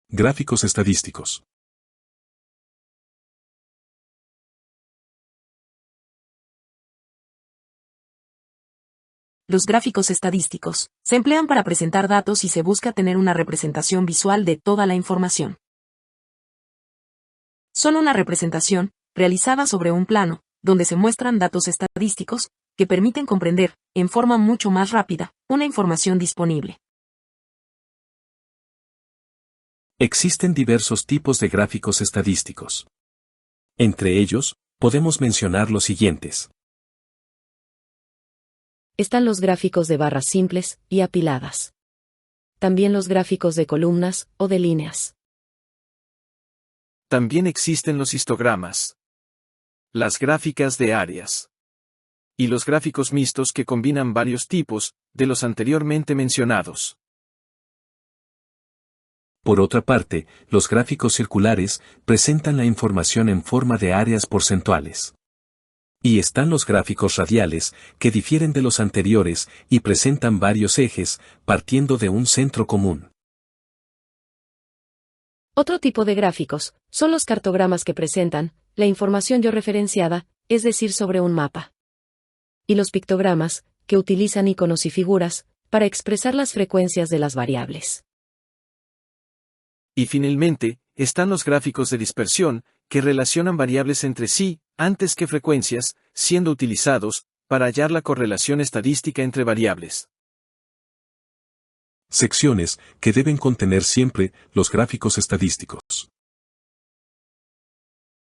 Gráficos estadísticos. Los gráficos estadísticos se emplean para presentar datos y se busca tener una representación visual de toda la información. Son una representación, realizada sobre un plano, donde se muestran datos estadísticos, que permiten comprender, en forma mucho más rápida, una información disponible. Existen diversos tipos de gráficos estadísticos. Entre ellos, podemos mencionar los siguientes. Están los gráficos de barras simples y apiladas. También los gráficos de columnas o de líneas. También existen los histogramas, las gráficas de áreas y los gráficos mixtos que combinan varios tipos de los anteriormente mencionados. Por otra parte, los gráficos circulares presentan la información en forma de áreas porcentuales. Y están los gráficos radiales, que difieren de los anteriores y presentan varios ejes, partiendo de un centro común. Otro tipo de gráficos son los cartogramas que presentan la información georreferenciada, es decir, sobre un mapa. Y los pictogramas, que utilizan iconos y figuras para expresar las frecuencias de las variables. Y finalmente, están los gráficos de dispersión, que relacionan variables entre sí, antes que frecuencias, siendo utilizados para hallar la correlación estadística entre variables. Secciones que deben contener siempre los gráficos estadísticos.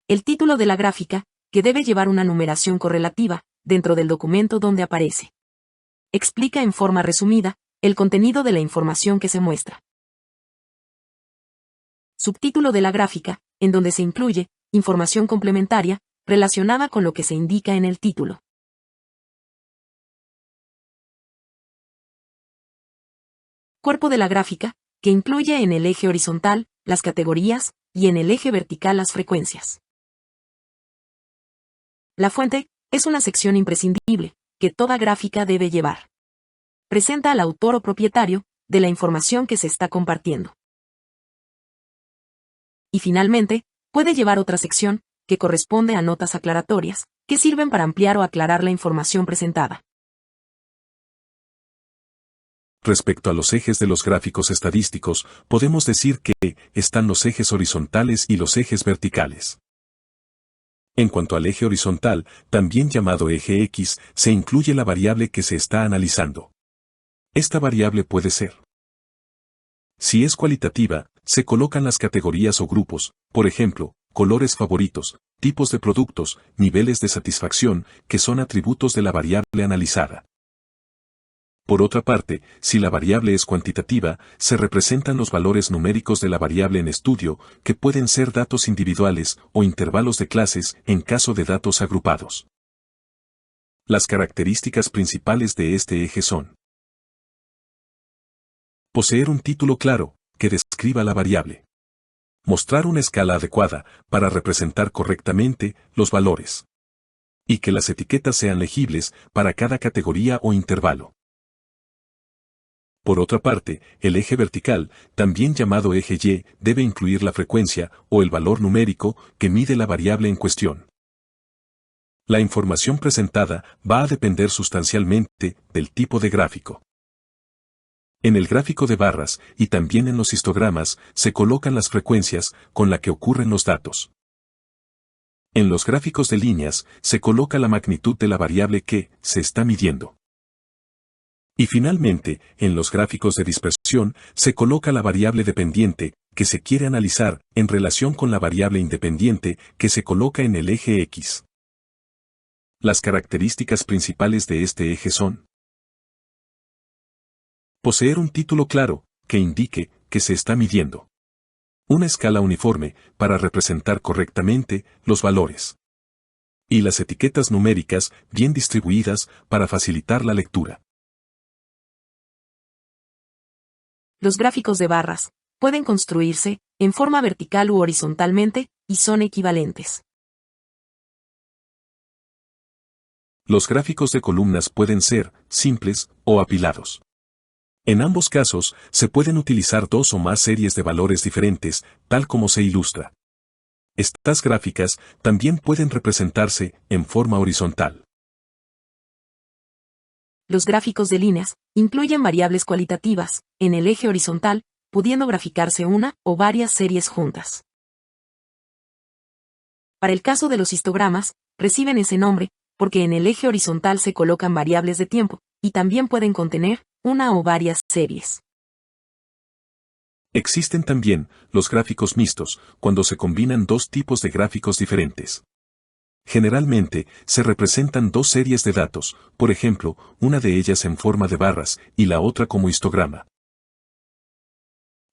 El título de la gráfica, que debe llevar una numeración correlativa, dentro del documento donde aparece. Explica en forma resumida, el contenido de la información que se muestra. Subtítulo de la gráfica, en donde se incluye información complementaria, relacionada con lo que se indica en el título. Cuerpo de la gráfica, que incluye en el eje horizontal las categorías y en el eje vertical las frecuencias. La fuente es una sección imprescindible que toda gráfica debe llevar. Presenta al autor o propietario de la información que se está compartiendo. Y finalmente, puede llevar otra sección, que corresponde a notas aclaratorias, que sirven para ampliar o aclarar la información presentada. Respecto a los ejes de los gráficos estadísticos, podemos decir que están los ejes horizontales y los ejes verticales. En cuanto al eje horizontal, también llamado eje X, se incluye la variable que se está analizando. Esta variable puede ser. Si es cualitativa, se colocan las categorías o grupos, por ejemplo, colores favoritos, tipos de productos, niveles de satisfacción, que son atributos de la variable analizada. Por otra parte, si la variable es cuantitativa, se representan los valores numéricos de la variable en estudio, que pueden ser datos individuales o intervalos de clases en caso de datos agrupados. Las características principales de este eje son: poseer un título claro, que describa la variable. Mostrar una escala adecuada, para representar correctamente los valores. Y que las etiquetas sean legibles, para cada categoría o intervalo. Por otra parte, el eje vertical, también llamado eje Y, debe incluir la frecuencia, o el valor numérico, que mide la variable en cuestión. La información presentada va a depender sustancialmente del tipo de gráfico. En el gráfico de barras, y también en los histogramas, se colocan las frecuencias con la que ocurren los datos. En los gráficos de líneas, se coloca la magnitud de la variable que se está midiendo. Y finalmente, en los gráficos de dispersión, se coloca la variable dependiente, que se quiere analizar, en relación con la variable independiente, que se coloca en el eje X. Las características principales de este eje son: poseer un título claro, que indique que se está midiendo. Una escala uniforme, para representar correctamente los valores. Y las etiquetas numéricas, bien distribuidas, para facilitar la lectura. Los gráficos de barras pueden construirse en forma vertical u horizontalmente, y son equivalentes. Los gráficos de columnas pueden ser simples o apilados. En ambos casos, se pueden utilizar dos o más series de valores diferentes, tal como se ilustra. Estas gráficas también pueden representarse en forma horizontal. Los gráficos de líneas incluyen variables cualitativas en el eje horizontal, pudiendo graficarse una o varias series juntas. Para el caso de los histogramas, reciben ese nombre porque en el eje horizontal se colocan variables de tiempo, y también pueden contener una o varias series. Existen también los gráficos mixtos, cuando se combinan dos tipos de gráficos diferentes. Generalmente, se representan dos series de datos, por ejemplo, una de ellas en forma de barras y la otra como histograma.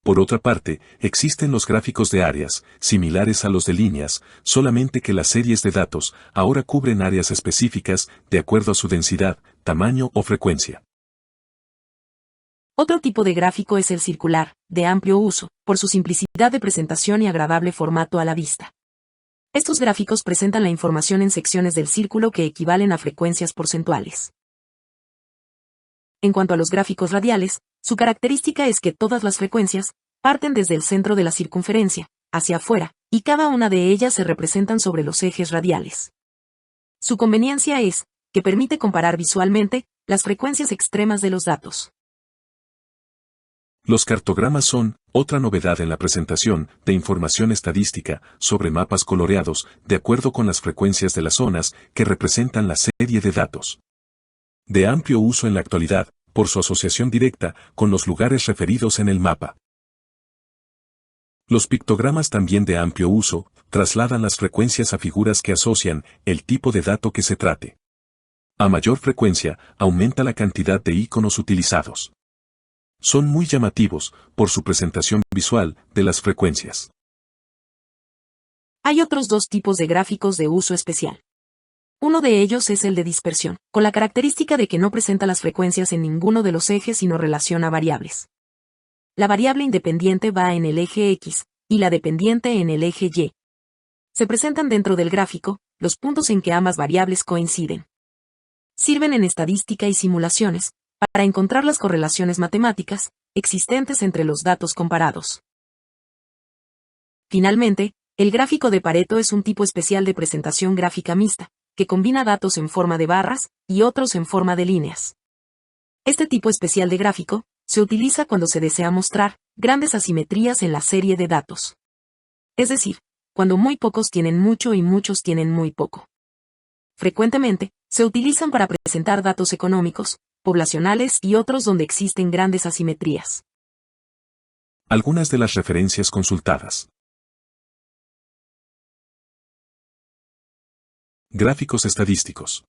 Por otra parte, existen los gráficos de áreas, similares a los de líneas, solamente que las series de datos ahora cubren áreas específicas de acuerdo a su densidad, tamaño o frecuencia. Otro tipo de gráfico es el circular, de amplio uso, por su simplicidad de presentación y agradable formato a la vista. Estos gráficos presentan la información en secciones del círculo que equivalen a frecuencias porcentuales. En cuanto a los gráficos radiales, su característica es que todas las frecuencias parten desde el centro de la circunferencia, hacia afuera, y cada una de ellas se representan sobre los ejes radiales. Su conveniencia es que permite comparar visualmente las frecuencias extremas de los datos. Los cartogramas son otra novedad en la presentación de información estadística sobre mapas coloreados de acuerdo con las frecuencias de las zonas que representan la serie de datos. De amplio uso en la actualidad, por su asociación directa con los lugares referidos en el mapa. Los pictogramas también de amplio uso trasladan las frecuencias a figuras que asocian el tipo de dato que se trate. A mayor frecuencia, aumenta la cantidad de iconos utilizados. Son muy llamativos por su presentación visual de las frecuencias. Hay otros dos tipos de gráficos de uso especial. Uno de ellos es el de dispersión, con la característica de que no presenta las frecuencias en ninguno de los ejes sino relaciona variables. La variable independiente va en el eje X, y la dependiente en el eje Y. Se presentan dentro del gráfico los puntos en que ambas variables coinciden. Sirven en estadística y simulaciones, para encontrar las correlaciones matemáticas existentes entre los datos comparados. Finalmente, el gráfico de Pareto es un tipo especial de presentación gráfica mixta, que combina datos en forma de barras y otros en forma de líneas. Este tipo especial de gráfico se utiliza cuando se desea mostrar grandes asimetrías en la serie de datos. Es decir, cuando muy pocos tienen mucho y muchos tienen muy poco. Frecuentemente, se utilizan para presentar datos económicos, poblacionales y otros donde existen grandes asimetrías. Algunas de las referencias consultadas. Gráficos estadísticos.